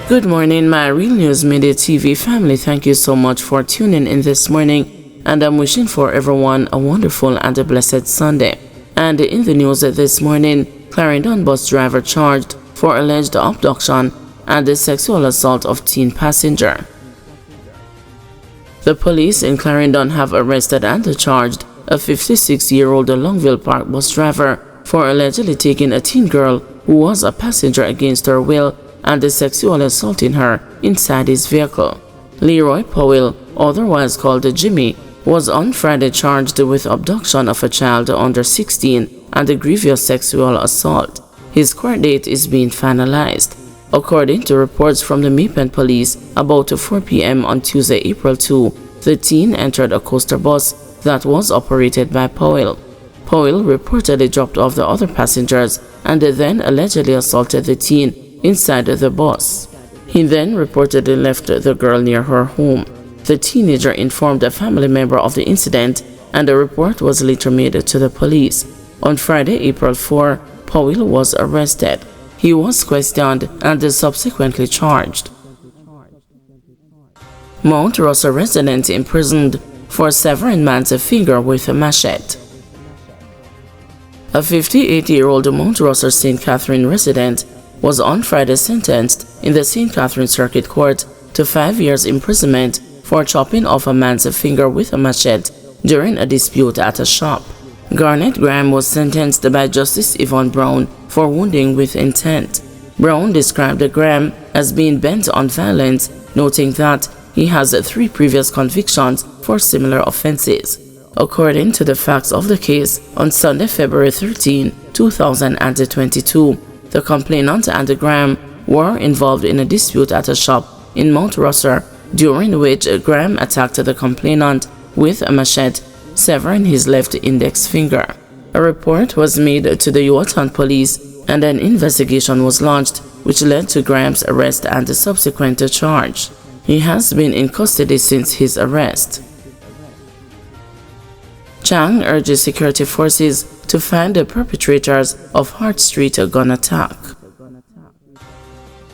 Good morning, my Real News Midday TV family. Thank you so much for tuning in this morning, and I'm wishing for everyone a wonderful and a blessed Sunday. And in the news this morning, Clarendon bus driver charged for alleged abduction and the sexual assault of teen passenger. The police in Clarendon have arrested and charged a 56-year-old Longville Park bus driver for allegedly taking a teen girl who was a passenger against her will and sexually assaulting her inside his vehicle. Leroy Powell, otherwise called Jimmy, was on Friday charged with abduction of a child under 16 and a grievous sexual assault. His court date is being finalized. According to reports from the Mapen police, about 4 p.m. on Tuesday, April 2, the teen entered a coaster bus that was operated by Powell. Powell reportedly dropped off the other passengers and then allegedly assaulted the teen inside the bus. He then reportedly left the girl near her home. The teenager informed a family member of the incident, and a report was later made to the police. On Friday, April 4, Powell was arrested. He was questioned and subsequently charged. Mount Russell resident imprisoned for severing man's finger with a machete. A 58-year-old Mount Russell St. Catherine resident was on Friday sentenced in the St. Catherine Circuit Court to 5 years imprisonment for chopping off a man's finger with a machete during a dispute at a shop. Garnet Graham was sentenced by Justice Yvonne Brown for wounding with intent. Brown described Graham as being bent on violence, noting that he has 3 previous convictions for similar offenses. According to the facts of the case, on Sunday, February 13, 2022, the complainant and Graham were involved in a dispute at a shop in Mount Russell, during which Graham attacked the complainant with a machete, severing his left index finger. A report was made to the Yuatan police and an investigation was launched, which led to Graham's arrest and subsequent charge. He has been in custody since his arrest. Chang urges security forces to find the perpetrators of Hart Street gun attack.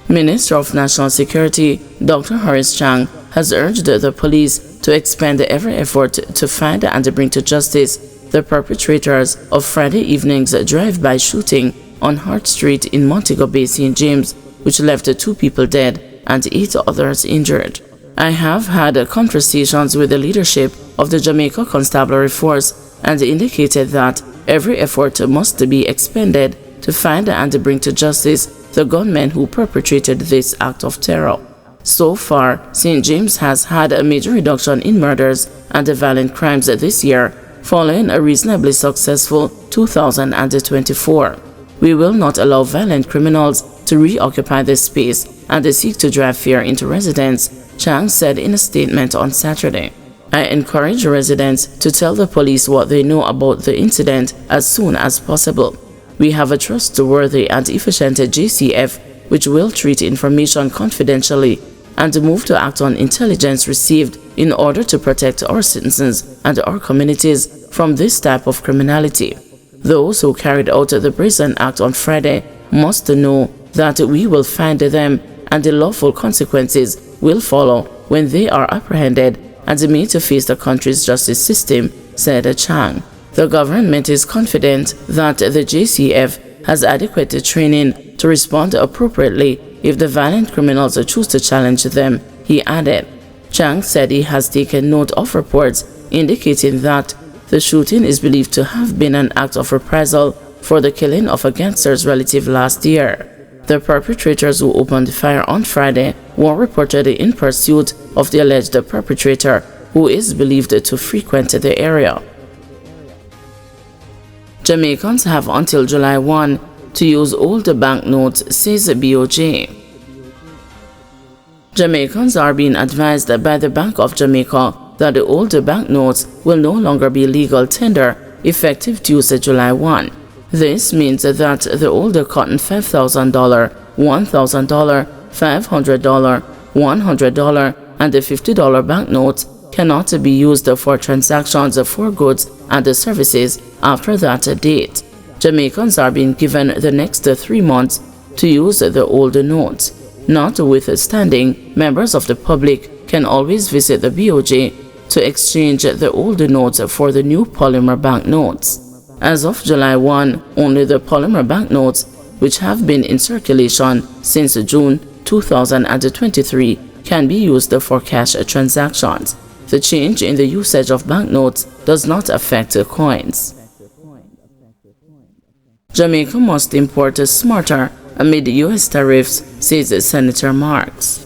Minister of National Security Dr. Horace Chang has urged the police to expend every effort to find and bring to justice the perpetrators of Friday evening's drive-by shooting on Hart Street in Montego Bay, St. James, which left 2 people dead and 8 others injured. I have had conversations with the leadership of the Jamaica Constabulary Force and indicated that every effort must be expended to find and bring to justice the gunmen who perpetrated this act of terror. So far, St. James has had a major reduction in murders and violent crimes this year, following a reasonably successful 2024. We will not allow violent criminals to reoccupy this space and seek to drive fear into residents, Chang said in a statement on Saturday. I encourage residents to tell the police what they know about the incident as soon as possible. We have a trustworthy and efficient JCF which will treat information confidentially and move to act on intelligence received in order to protect our citizens and our communities from this type of criminality. Those who carried out the brazen act on Friday must know that we will find them and the lawful consequences will follow when they are apprehended and made to face the country's justice system, said Chang. The government is confident that the JCF has adequate training to respond appropriately if the violent criminals choose to challenge them, he added. Chang said he has taken note of reports indicating that the shooting is believed to have been an act of reprisal for the killing of a gangster's relative last year. The perpetrators who opened fire on Friday were reportedly in pursuit of the alleged perpetrator, who is believed to frequent the area. Jamaicans have until July 1 to use old banknotes, says BOJ. Jamaicans are being advised by the Bank of Jamaica that the old banknotes will no longer be legal tender effective Tuesday, July 1. This means that the older cotton $5,000, $1,000, $500, $100, and the $50 banknotes cannot be used for transactions for goods and services after that date. Jamaicans are being given the next 3 months to use the old notes. Notwithstanding, members of the public can always visit the BOJ to exchange the older notes for the new polymer banknotes. As of July 1, only the polymer banknotes, which have been in circulation since June 2023, can be used for cash transactions. The change in the usage of banknotes does not affect coins. Jamaica must import smarter amid U.S. tariffs, says Senator Marks.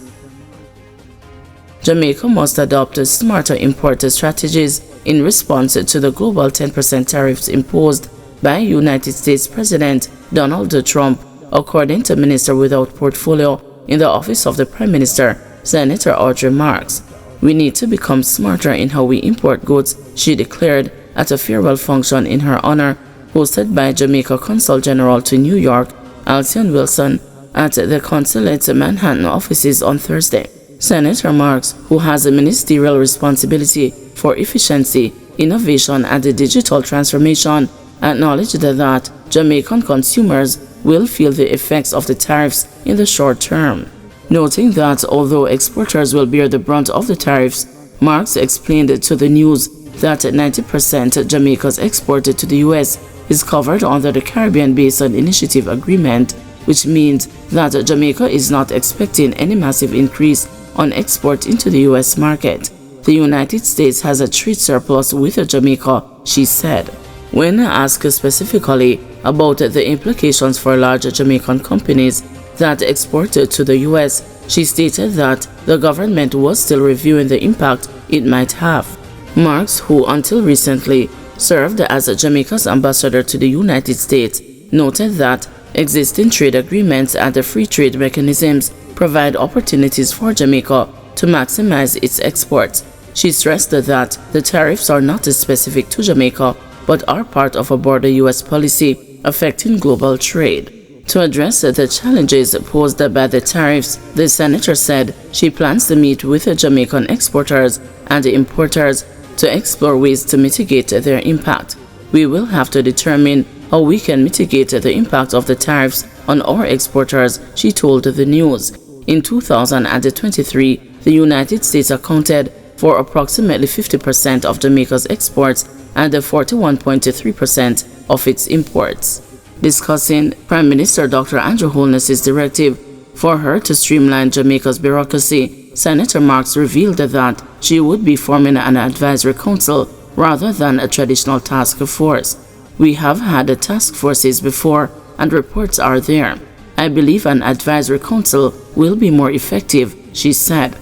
Jamaica must adopt smarter import strategies in response to the global 10% tariffs imposed by United States President Donald Trump, according to Minister without Portfolio in the Office of the Prime Minister, Senator Audrey Marks. We need to become smarter in how we import goods, she declared at a farewell function in her honor, hosted by Jamaica Consul General to New York, Alcyon Wilson, at the consulate's Manhattan offices on Thursday. Senator Marks, who has a ministerial responsibility for efficiency, innovation, and digital transformation, acknowledged that Jamaican consumers will feel the effects of the tariffs in the short term. Noting that although exporters will bear the brunt of the tariffs, Marks explained to the news that 90% Jamaica's exported to the U.S. is covered under the Caribbean Basin Initiative Agreement, which means that Jamaica is not expecting any massive increase on export into the U.S. market. The United States has a trade surplus with Jamaica, she said. When asked specifically about the implications for large Jamaican companies that exported to the U.S., she stated that the government was still reviewing the impact it might have. Marks, who until recently served as Jamaica's ambassador to the United States, noted that existing trade agreements and the free trade mechanisms provide opportunities for Jamaica to maximize its exports. She stressed that the tariffs are not specific to Jamaica, but are part of a broader U.S. policy affecting global trade. To address the challenges posed by the tariffs, the senator said she plans to meet with Jamaican exporters and importers to explore ways to mitigate their impact. We will have to determine how we can mitigate the impact of the tariffs on our exporters, she told the news. In 2023, the United States accounted for approximately 50% of Jamaica's exports and 41.3% of its imports. Discussing Prime Minister Dr. Andrew Holness's directive for her to streamline Jamaica's bureaucracy, Senator Marks revealed that she would be forming an advisory council rather than a traditional task force. We have had task forces before and reports are there. I believe an advisory council will be more effective, she said.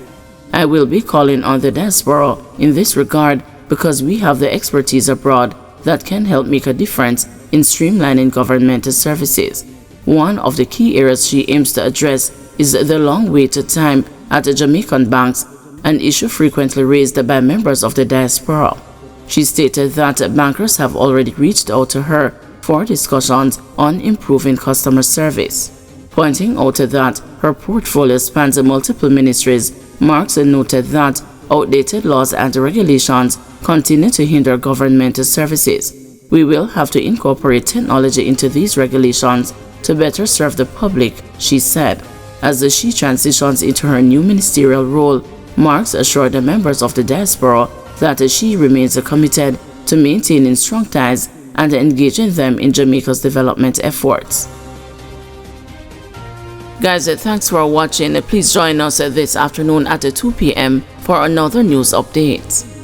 I will be calling on the diaspora in this regard because we have the expertise abroad that can help make a difference in streamlining government services. One of the key areas she aims to address is the long wait time at the Jamaican banks, an issue frequently raised by members of the diaspora. She stated that bankers have already reached out to her for discussions on improving customer service. Pointing out that her portfolio spans multiple ministries, Marks noted that outdated laws and regulations continue to hinder government services. We will have to incorporate technology into these regulations to better serve the public, she said. As she transitions into her new ministerial role, Marks assured the members of the diaspora that she remains committed to maintaining strong ties and engaging them in Jamaica's development efforts. Guys, thanks for watching. Please join us this afternoon at 2 p.m. for another news update.